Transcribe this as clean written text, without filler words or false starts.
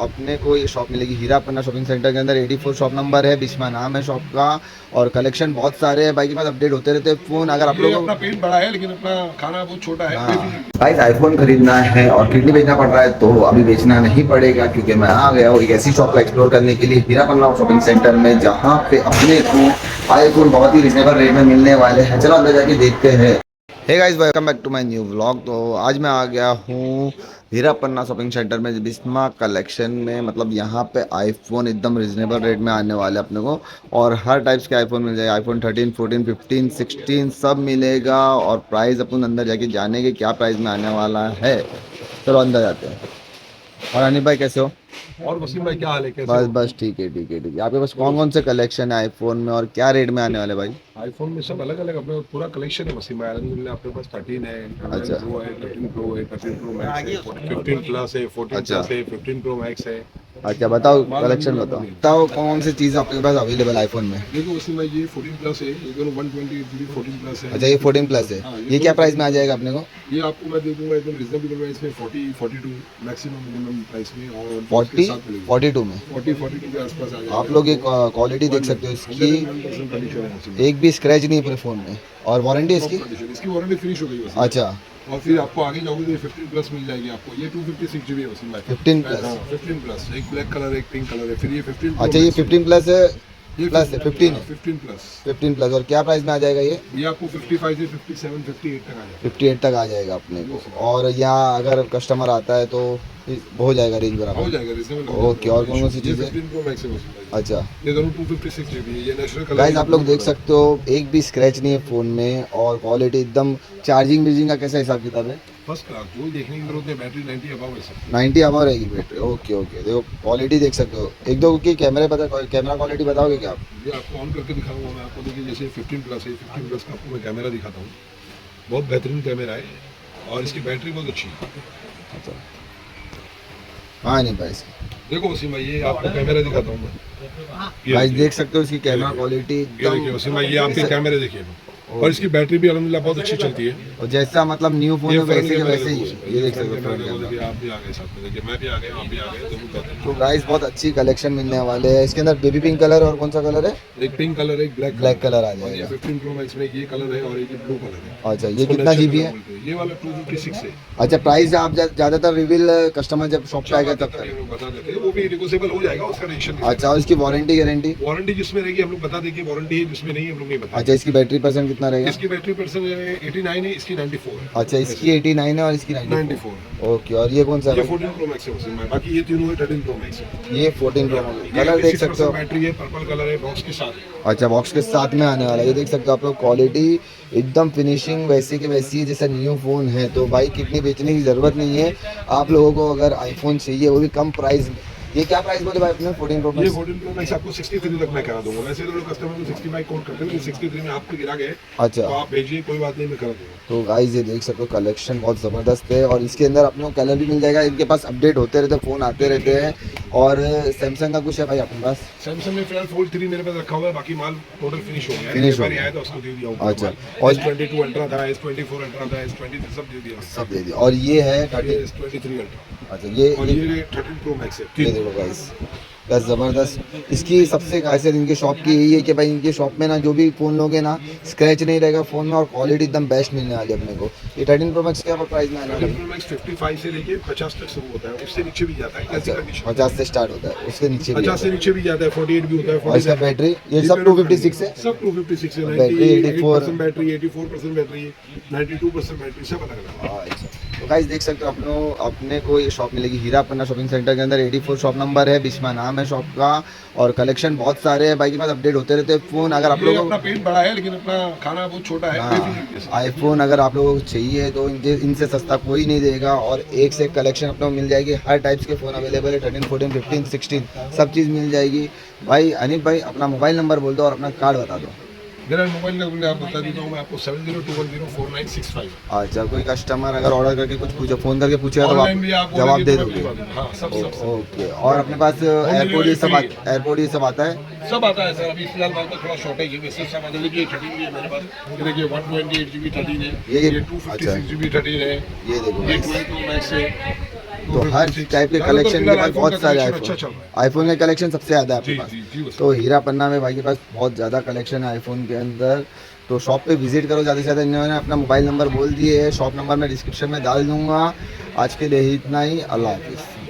अपने को ये शॉप मिलेगी हीरा पन्ना शॉपिंग सेंटर के अंदर। 84 शॉप नंबर है, बिस्मा नाम है शॉप का। और कलेक्शन बहुत सारे हैं भाई के पास, अपडेट होते रहते हैं फ़ोन। अगर आप लोग अपना पेट बड़ा है लेकिन अपना खाना बहुत छोटा है। हाँ भाई, आईफोन खरीदना है और किडनी बेचना पड़ रहा है तो अभी बेचना नहीं पड़ेगा, क्योंकि मैं आ गया हूँ एक ऐसी शॉप को एक्सप्लोर करने के लिए हीरा पन्ना शॉपिंग सेंटर में, जहाँ पे अपने को आईफोन बहुत ही रिजनेबल रेट में मिलने वाले हैं। चलो अंदर जाके देखते हैं। Hey guys, welcome back to my new vlog. तो आज मैं आ गया हूँ हीरा पन्ना शॉपिंग सेंटर में, बिस्मा कलेक्शन में। मतलब यहाँ पे आईफोन एकदम रिजनेबल रेट में आने वाले अपने को, और हर टाइप्स के आईफोन मिल जाएगा। आईफोन 13, 14, 15, 16 सब मिलेगा। और प्राइस अपन अंदर जाके जानेंगे क्या प्राइस में आने वाला है। चलो अंदर जाते हैं। और अनिल भाई कैसे हो? और वसीम भाई क्या हाल है, कैसे बस हो? बस ठीक है ठीक है ठीक है। आपके पास कौन कौन से कलेक्शन है आईफोन में और क्या रेट में आने वाले भाई? आईफोन में सब अलग अलग अपने पूरा कलेक्शन है वसीम भाई। अल्हम्दुलिल्लाह अपने पास 13 है, 12 अच्छा प्रो है, 13 प्रो है, 13 प्रो मैक्स है, 15 प्लस है, 14 अच्छा प्लस है, 15 प्रो मैक्स है। अच्छा, बताओ कलेक्शन बताओ कौन सी चीज़ आपके पास अवेलेबल आईफोन में? देखो वसीम भाई, ये 14 प्लस है, ये दोनों 128 14 प्लस है। अच्छा, ये 14 प्लस है। हाँ, ये क्या प्राइस में आ जाएगा अपने को? ये आपको मैं दे दूंगा एकदम रिजनेबल प्राइस में 40 42 मैक्सिमम मिनिमम प्राइस में, और 40 42 में 40 42 के आसपास आ जाएगा। आप लोग एक क्वालिटी देख सकते हो इसकी, 100% कंडीशन है वसीम भाई। एक भी स्क्रैच नहीं है पूरे फ़ोन में। और वारंटी इसकी? इसकी वारंटी फिनिश हो गई वसीम भाई। अच्छा, और फिर आपको आगे जाओगे तो ये 15 प्लस मिल जाएगी आपको। ये 256 GB है वसीम भाई। 15 प्लस। हाँ 15 प्लस, एक ब्लैक कलर एक पिंक कलर है। फिर ये 15 अच्छा, ये 15 प्लस है, ये प्लस है 15 है। 15 प्लस 15 प्लस। और क्या प्राइस में आ जाएगा ये? ये आपको 55 से 57 58 तक आ जाएगा। 58 तक आ जाएगा अपने को। और यहाँ अगर कस्टमर आता है तो हो जाएगा रेंज हो बराबर? जाएगा रिजनेबल। ओके, और कौन कौन सी चीज़ है? 15 प्रो मैक्स है वसीम भाई। अच्छा ये दोनों 256 GB है, ये नेचुरल कलर। गाइस, आप लोग देख सकते हो एक भी स्क्रैच नहीं है फ़ोन में। और क्वालिटी एकदम, चार्जिंग बीजिंग का कैसा हिसाब किताब है? फर्स्ट क्लास, जो देखने की जरूरत है। बैटरी 90 अबव है सब। 90 अबव रहेगी बैटरी? ओके ओके, देखो क्वालिटी देख सकते हो। एक दो की कैमरा क्वालिटी बताओगे क्या आप? ये आपको ऑन करके दिखाऊंगा मैं आपको। देखिए जैसे 15 प्लस है, 15 प्लस का आपको मैं कैमरा दिखाता हूँ। बहुत बेहतरीन कैमरा है और इसकी बैटरी बहुत अच्छी है। अच्छा, हाँ नहीं भाई, देखो वसीम भाई, ये आपको कैमरा दिखाता हूँ मैं। भाई देख सकते हो इसकी कैमरा क्वालिटी ये देखिए एकदम। वसीम भाई, ये आपके कैमरे देखिए। और इसकी बैटरी भी अल्हम्दुलिल्लाह बहुत अच्छी चलती है। और जैसा मतलब न्यू फोन है वैसे के वैसे ही है। ये देख सकते हो कैमरा फ्रंट देखो, कैमरा। देखिए आप भी आ गए साथ में, देखिए मैं भी आ गया, आप भी आ गए, दोनों कहते तो गाइस, बहुत अच्छी कलेक्शन मिलने वाले हैं। इसके अंदर बेबी पिंक कलर और कौन सा कलर है? हैं। एक पिंक कलर है, एक ब्लैक कलर आ और ये जाएगा। 15 प्रो मैक्स में ये कलर है और एक ब्लू कलर है। अच्छा, ये इसको कितना natural जीबी कलर है? बोलते हैं। ये वाला 256 है। अच्छा, प्राइस आप ज़्यादातर रिवील कस्टमर जब शॉप पे आएगा तब ये करें? लोग बता देते हैं, वो भी नेगोशिएबल हो जाएगा, उसका टेंशन नहीं। अच्छा, और इसकी वारंटी गारंटी? वारंटी जिसमें रहेगी हम लोग बता देंगे, वारंटी है जिसमें नहीं हम लोग नहीं बताएंगे। अच्छा, इसकी बैटरी परसेंट कितना रहेगा? इसकी बैटरी परसेंट 89 है, इसकी 94 है। अच्छा, इसकी 89 है और इसकी 94। 94। ओके, और ये कौन सा ये है? 14 प्रो मैक्स है वसीम भाई। बाकी ये तीनों है 13 प्रो मैक्स है। ये 14 प्रो ये कलर देख सकते 86% हो। बैटरी है, पर्पल कलर है, बॉक्स के साथ। अच्छा, बॉक्स के साथ में आने वाला है। ये देख सकते हो आप लोग, क्वालिटी एकदम फिनिशिंग वैसी की वैसी है जैसा न्यू फ़ोन है। तो भाई कितनी बेचने की ज़रूरत नहीं है आप लोगों को। अगर आईफोन चाहिए वो भी कम प्राइस में। ये क्या प्राइस बोले भाई अपने 14 प्रो ये मैक्स? 14 प्रो मैक्स आपको 63 तक मैं करा दूंगा। वैसे तो लोग कस्टमर को 65 कोड करते हैं, 63 में आपको गिरा गए अच्छा, तो आप भेजिए, कोई बात नहीं, मैं करा दूंगा। तो गाइस ये देख सकते हो कलेक्शन बहुत ज़बरदस्त है। और इसके अंदर अपने को कलर भी मिल जाएगा। इनके पास अपडेट होते रहते हैं, फ़ोन आते रहते हैं। और सैमसंग का कुछ है भाई अपने पास? सैमसंग में फिलहाल फोल्ड 3 मेरे पास रखा हुआ है, बाकी माल टोटल फिनिश हो गया है। Finish हो एक बार गया। आया तो उसको दे दिया हूं। अच्छा, और S22 अल्ट्रा था, S24 अल्ट्रा था, S23 सब दे दिया। सब दे दिया। और ये है 30। S23 अल्ट्रा अच्छा, और ये ये 13 प्रो मैक्स है। ये देखो गाइस, बस ज़बरदस्त। इसकी सबसे खासियत इनके शॉप की यही है कि भाई इनके शॉप में ना जो भी फ़ोन लोगे ना, स्क्रैच नहीं रहेगा फ़ोन में। और क्वालिटी एकदम बेस्ट मिलने वाली है अपने को। ये 13 प्रो मैक्स क्या प्राइस में आने वाला 13 है? प्रो मैक्स 55 से लेके 50 तक शुरू होता है, उससे नीचे भी जाता है। ऐसी अच्छा, कंडीशन 50 से स्टार्ट होता है, उसके नीचे भी 50 आता से है। नीचे भी जाता है, 48 भी होता है। और इसका बैटरी ये सब 256 है? सब 256 है। बैटरी 98% बैटरी, 84% बैटरी, 92% बैटरी, सब अलग अलग है। अच्छा, तो गाइस देख सकते हो अपने को ये शॉप मिलेगी हीरा पन्ना शॉपिंग सेंटर के अंदर। 84 शॉप नंबर है, बिस्मा नाम है शॉप का। और कलेक्शन बहुत सारे हैं भाई के पास, अपडेट होते रहते हैं फ़ोन। अगर आप ये लोग अपना पेट बड़ा है लेकिन अपना खाना बहुत छोटा है। हाँ, आईफोन अगर आप लोगों को चाहिए तो इनसे सस्ता कोई नहीं देगा। और एक से एक कलेक्शन अपने को मिल जाएगी। हर टाइप्स के फ़ोन अवेलेबल है, 13, 14, 15, 16 सब चीज़ मिल जाएगी। भाई अनिल भाई, अपना मोबाइल नंबर बोल दो और अपना कार्ड बता दो। मेरा मोबाइल नंबर आप बता देता हूँ मैं आपको, 7021049665। अच्छा, कोई कस्टमर अगर ऑर्डर करके कुछ पूछे, फ़ोन करके पूछेगा तो ऑनलाइन भी आप आप जवाब दे बोलेंगे तो दोगे? मैं भिजवा दूंगा। हाँ सब ओके, और अपने पास एयरपोर्ट ये सब आता है? सब आता है सर। अभी फिलहाल मेरे पास थोड़ा शॉर्टेज है, वैसे सब आता है। देखिए 13 भी है मेरे पास। ये देखिए 128 GB 13 है, ये ये 256 GB 13 है, ये देखो ये guys। 12 प्रो मैक्स है, तो हर टाइप के ज़्यादातर कलेक्शन के फिलहाल पास बहुत का सारे collection आईफोन अच्छा चल रहा है। आईफोन का कलेक्शन सबसे ज़्यादा है आपके जी पास। जी जी तो हीरा पन्ना में भाई के पास बहुत ज़्यादा कलेक्शन है आईफोन के अंदर। तो शॉप पे विजिट करो ज़्यादा से ज़्यादा। इन्होंने अपना मोबाइल नंबर बोल दिए है, शॉप नंबर मैं डिस्क्रिप्शन में डाल दूंगा। आज के लिए इतना ही, अल्लाह हाफिज़।